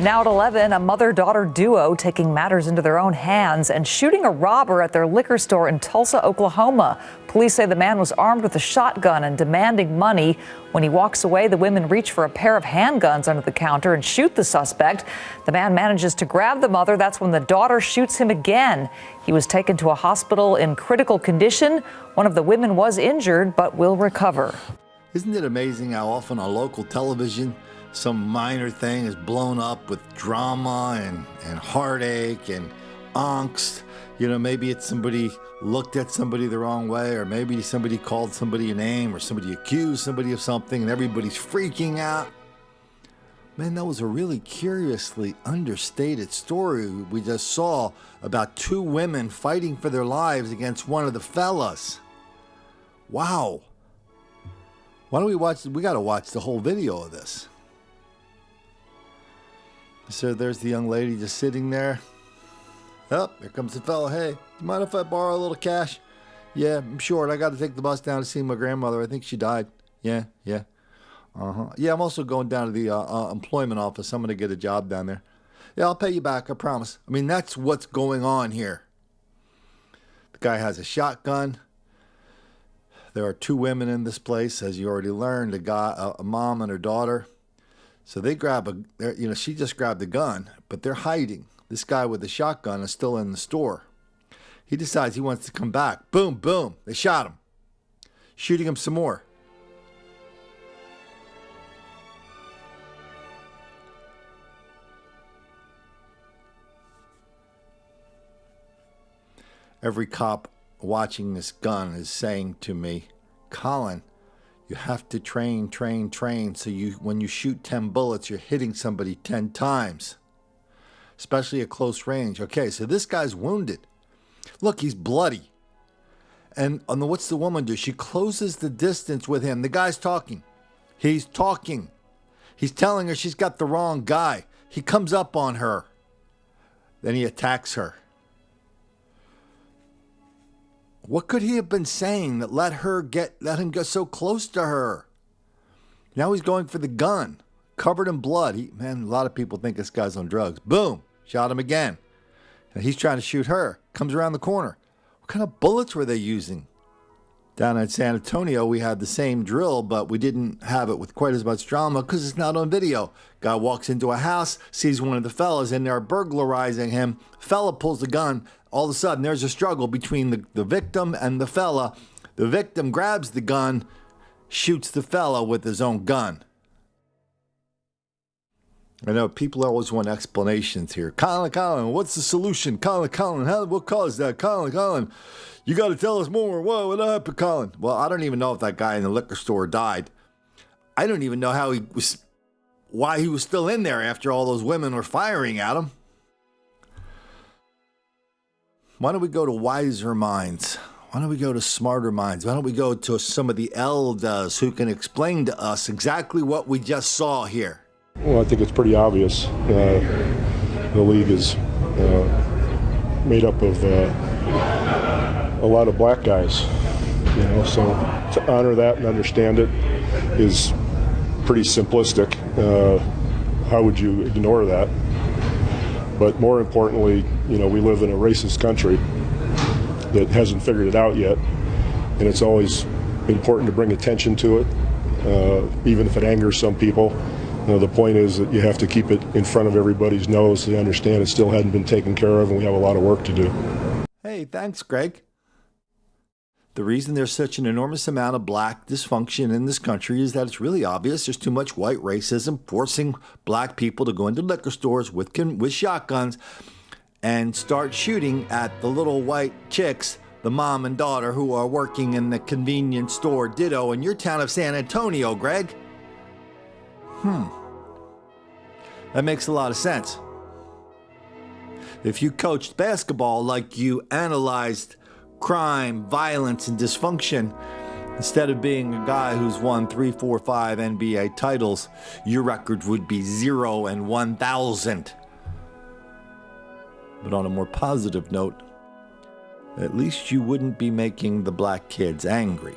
Now at 11, a mother-daughter duo taking matters into their own hands and shooting a robber at their liquor store in Tulsa, Oklahoma. Police say the man was armed with a shotgun and demanding money. When he walks away, the women reach for a pair of handguns under the counter and shoot the suspect. The man manages to grab the mother. That's when the daughter shoots him again. He was taken to a hospital in critical condition. One of the women was injured but will recover. Isn't it amazing how often on local television some minor thing is blown up with drama and heartache and angst? You know, maybe it's somebody looked at somebody the wrong way, or maybe somebody called somebody a name, or somebody accused somebody of something and everybody's freaking out. Man, that was a really curiously understated story we just saw about two women fighting for their lives against one of the fellas. Wow. Why don't we watch? We got to watch the whole video of this. So there's the young lady just sitting there. Oh, here comes the fella. Hey, you mind if I borrow a little cash? Yeah, I'm short. I got to take the bus down to see my grandmother. I think she died. Yeah. Yeah, I'm also going down to the employment office. I'm going to get a job down there. Yeah, I'll pay you back. I promise. I mean, that's what's going on here. The guy has a shotgun. There are two women in this place, as you already learned, a mom and her daughter. So they she just grabbed the gun, but they're hiding. This guy with the shotgun is still in the store. He decides he wants to come back. Boom, boom. They shot him. Shooting him some more. Every cop watching this gun is saying to me, Colin, you have to train, so when you shoot 10 bullets, you're hitting somebody 10 times, especially at close range. Okay, so this guy's wounded. Look, he's bloody. And what's the woman do? She closes the distance with him. The guy's talking. He's talking. He's telling her she's got the wrong guy. He comes up on her. Then he attacks her. What could he have been saying that let him get so close to her? Now he's going for the gun, covered in blood. Man, a lot of people think this guy's on drugs. Boom, shot him again. And he's trying to shoot her. Comes around the corner. What kind of bullets were they using? Down in San Antonio, we had the same drill, but we didn't have it with quite as much drama because it's not on video. Guy walks into a house, sees one of the fellas in there burglarizing him. Fella pulls the gun. All of a sudden, there's a struggle between the victim and the fella. The victim grabs the gun, shoots the fella with his own gun. I know people always want explanations here. Colin, what's the solution? Colin, what caused that? Colin, you got to tell us more. What happened, Colin? Well, I don't even know if that guy in the liquor store died. I don't even know why he was still in there after all those women were firing at him. Why don't we go to wiser minds? Why don't we go to smarter minds? Why don't we go to some of the elders who can explain to us exactly what we just saw here? Well, I think it's pretty obvious. The league is made up of a lot of black guys, so to honor that and understand it is pretty simplistic. How would you ignore that? But more importantly, we live in a racist country that hasn't figured it out yet, and it's always important to bring attention to it, even if it angers some people. The point is that you have to keep it in front of everybody's nose so they understand it still hadn't been taken care of, and we have a lot of work to do. Hey, thanks, Greg. The reason there's such an enormous amount of black dysfunction in this country is that it's really obvious there's too much white racism forcing black people to go into liquor stores with shotguns and start shooting at the little white chicks, the mom and daughter who are working in the convenience store ditto in your town of San Antonio, Greg. That makes a lot of sense. If you coached basketball like you analyzed crime, violence, and dysfunction, instead of being a guy who's won 3, 4, 5 NBA titles, your record would be 0-1,000. But on a more positive note, at least you wouldn't be making the black kids angry.